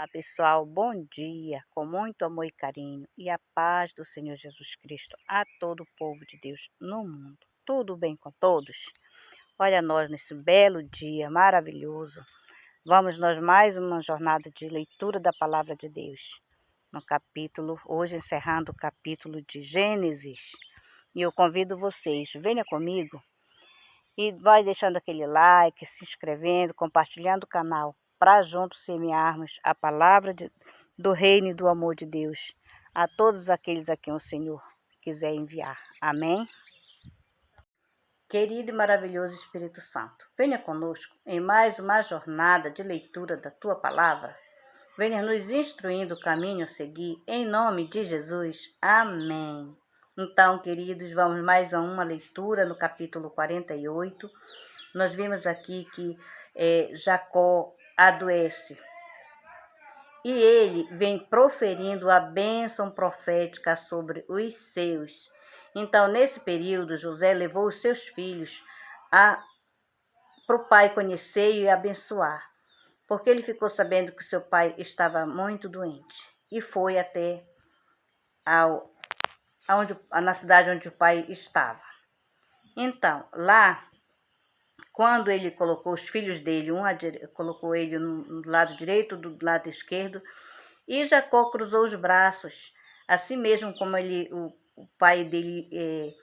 Olá pessoal, bom dia, com muito amor e carinho e a paz do Senhor Jesus Cristo a todo o povo de Deus no mundo. Tudo bem com todos? Olha nós nesse belo dia maravilhoso, vamos nós mais uma jornada de leitura da Palavra de Deus. No capítulo, hoje encerrando o capítulo de Gênesis. E eu convido vocês, venha comigo e vai deixando aquele like, se inscrevendo, compartilhando o canal, para juntos semearmos a palavra do reino e do amor de Deus a todos aqueles a quem o Senhor quiser enviar. Amém? Querido e maravilhoso Espírito Santo, venha conosco em mais uma jornada de leitura da Tua Palavra. Venha nos instruindo o caminho a seguir, em nome de Jesus. Amém. Então, queridos, vamos mais a uma leitura no capítulo 48. Nós vimos aqui que Jacó adoece e ele vem proferindo a bênção profética sobre os seus. Então, nesse período, José levou os seus filhos para o pai conhecer e abençoar, porque ele ficou sabendo que seu pai estava muito doente e foi até na cidade onde o pai estava. Então, lá, quando ele colocou os filhos dele, colocou ele no lado direito, do lado esquerdo, e Jacó cruzou os braços, assim mesmo como o pai dele,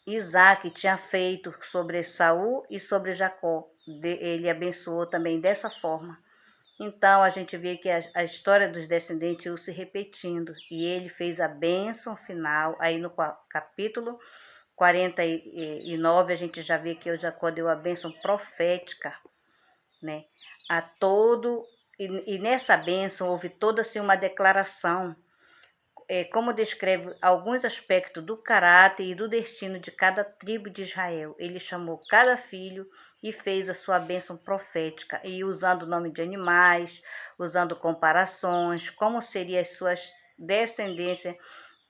Isaque, tinha feito sobre Saul e sobre Jacó. Ele abençoou também dessa forma. Então, a gente vê que a história dos descendentes ia se repetindo, e ele fez a bênção final, aí no capítulo 49, a gente já vê que o Jacó deu a bênção profética, né? E nessa bênção houve toda assim uma declaração, como descreve alguns aspectos do caráter e do destino de cada tribo de Israel. Ele chamou cada filho e fez a sua bênção profética, e usando o nome de animais, usando comparações, como seriam as suas descendências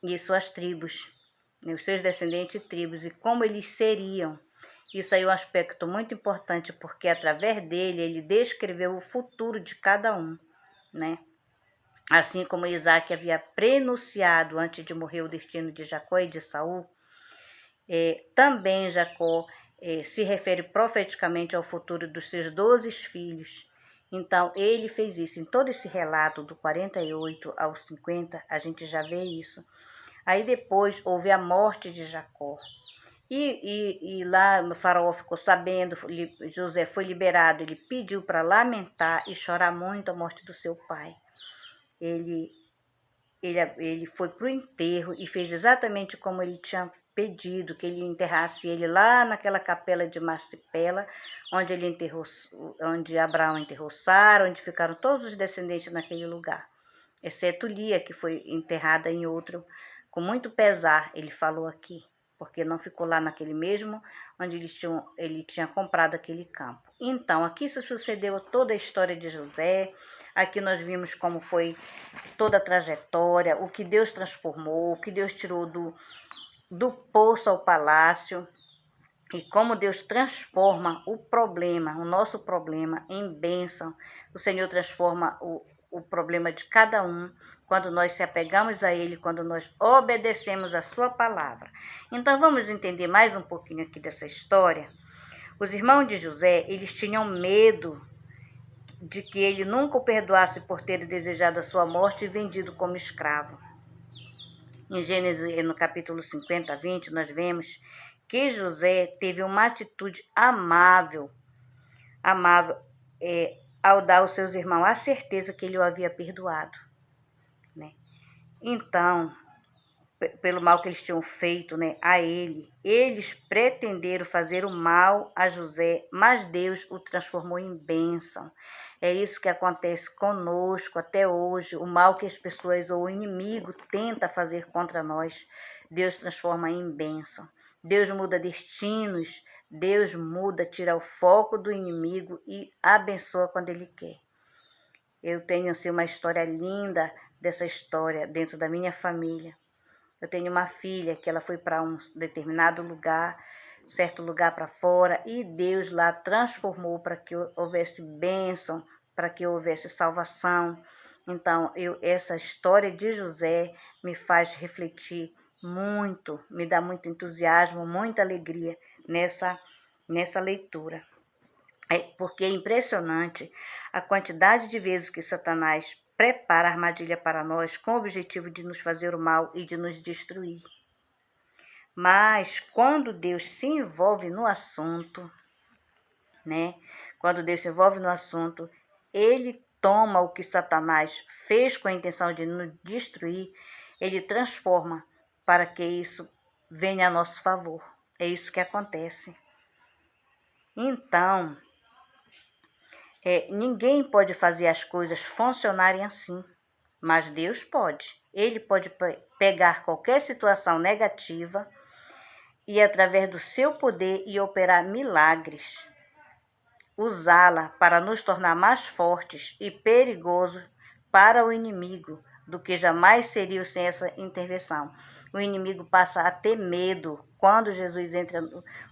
e suas tribos, os seus descendentes e tribos, e como eles seriam. Isso aí é um aspecto muito importante, porque através dele, ele descreveu o futuro de cada um, né? Assim como Isaac havia prenunciado antes de morrer o destino de Jacó e de Saul, também Jacó se refere profeticamente ao futuro dos seus 12 filhos. Então, ele fez isso. Em todo esse relato, do 48 ao 50, a gente já vê isso. Aí depois houve a morte de Jacó. E lá o faraó ficou sabendo, José foi liberado, ele pediu para lamentar e chorar muito a morte do seu pai. Ele foi para o enterro e fez exatamente como ele tinha pedido, que ele enterrasse ele lá naquela capela de Macpela, onde Abraão enterrou Sara, onde ficaram todos os descendentes naquele lugar, exceto Lia, que foi enterrada em outro, com muito pesar, ele falou aqui, porque não ficou lá naquele mesmo onde ele tinha comprado aquele campo. Então, aqui se sucedeu toda a história de José. Aqui nós vimos como foi toda a trajetória, o que Deus transformou, o que Deus tirou do poço ao palácio, e como Deus transforma o nosso problema, em bênção. O Senhor transforma o problema de cada um quando nós se apegamos a Ele, quando nós obedecemos a Sua palavra. Então vamos entender mais um pouquinho aqui dessa história. Os irmãos de José, eles tinham medo de que ele nunca o perdoasse por ter desejado a sua morte e vendido como escravo. Em Gênesis, no capítulo 50, 20, nós vemos que José teve uma atitude amável, ao dar aos seus irmãos a certeza que ele o havia perdoado, né? Então, pelo mal que eles tinham feito, né, a ele, eles pretenderam fazer o mal a José, mas Deus o transformou em bênção. É isso que acontece conosco até hoje. O mal que as pessoas ou o inimigo tenta fazer contra nós, Deus transforma em bênção. Deus muda destinos, Deus muda, tira o foco do inimigo e abençoa quando Ele quer. Eu tenho assim uma história linda dessa história dentro da minha família. Eu tenho uma filha que ela foi para um determinado lugar, certo lugar para fora, e Deus lá transformou para que houvesse bênção, para que houvesse salvação. Então, essa história de José me faz refletir muito, me dá muito entusiasmo, muita alegria nessa leitura. Porque é impressionante a quantidade de vezes que Satanás prepara a armadilha para nós com o objetivo de nos fazer o mal e de nos destruir. Mas quando Deus se envolve no assunto, né? Quando Deus se envolve no assunto, ele toma o que Satanás fez com a intenção de nos destruir, ele transforma para que isso venha a nosso favor. É isso que acontece. Então, ninguém pode fazer as coisas funcionarem assim, mas Deus pode. Ele pode pegar qualquer situação negativa e, através do seu poder, e operar milagres, usá-la para nos tornar mais fortes e perigosos para o inimigo do que jamais seria sem essa intervenção. O inimigo passa a ter medo quando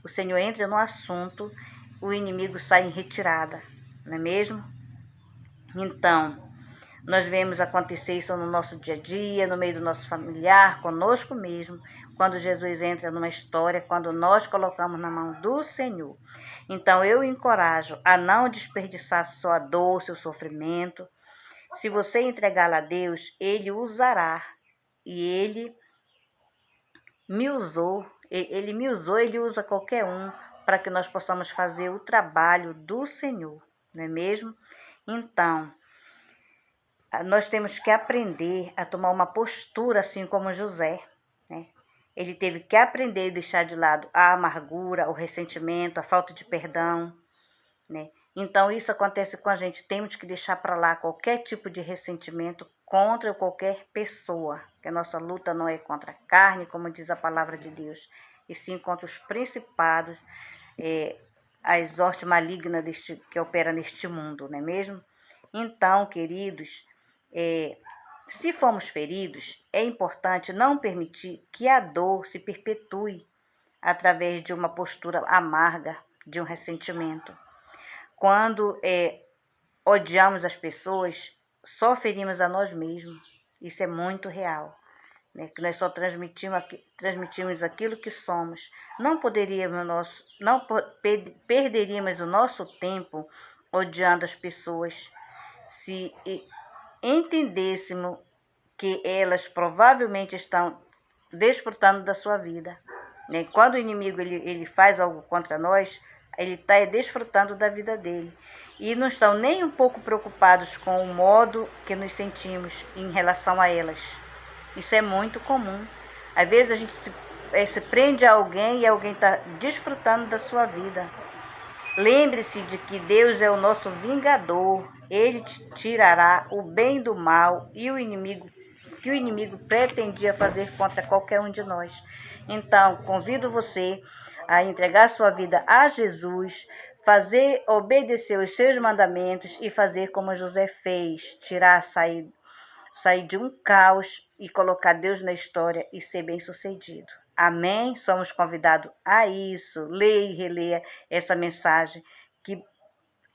o Senhor entra no assunto, o inimigo sai em retirada, não é mesmo? Então, nós vemos acontecer isso no nosso dia a dia, no meio do nosso familiar, conosco mesmo, quando Jesus entra numa história, quando nós colocamos na mão do Senhor. Então, eu encorajo a não desperdiçar sua dor, seu sofrimento. Se você entregá-la a Deus, Ele usará. E Ele me usou, Ele usa qualquer um para que nós possamos fazer o trabalho do Senhor, não é mesmo? Então, nós temos que aprender a tomar uma postura assim como José, né? Ele teve que aprender a deixar de lado a amargura, o ressentimento, a falta de perdão, né? Então, isso acontece com a gente. Temos que deixar para lá qualquer tipo de ressentimento contra qualquer pessoa. Que a nossa luta não é contra a carne, como diz a palavra de Deus, e sim contra os principados, as sortes malignas que opera neste mundo, não é mesmo? Então, queridos, se formos feridos, é importante não permitir que a dor se perpetue através de uma postura amarga, de um ressentimento. Quando odiamos as pessoas, só ferimos a nós mesmos. Isso é muito real, né? Que nós só transmitimos aquilo que somos. Não perderíamos o nosso tempo odiando as pessoas se entendêssemos que elas provavelmente estão desfrutando da sua vida, né? Quando o inimigo ele faz algo contra nós, ele está desfrutando da vida dele. E não estão nem um pouco preocupados com o modo que nos sentimos em relação a elas. Isso é muito comum. Às vezes a gente se prende a alguém e alguém está desfrutando da sua vida. Lembre-se de que Deus é o nosso vingador. Ele tirará o bem do mal e o inimigo que o inimigo pretendia fazer contra qualquer um de nós. Então, convido você a entregar sua vida a Jesus, obedecer os seus mandamentos e fazer como José fez, sair de um caos e colocar Deus na história e ser bem-sucedido. Amém? Somos convidados a isso. Leia e releia essa mensagem que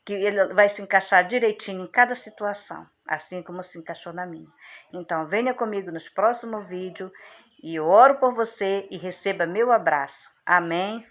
ele vai se encaixar direitinho em cada situação, assim como se encaixou na minha. Então, venha comigo nos próximos vídeos e eu oro por você e receba meu abraço. Amém?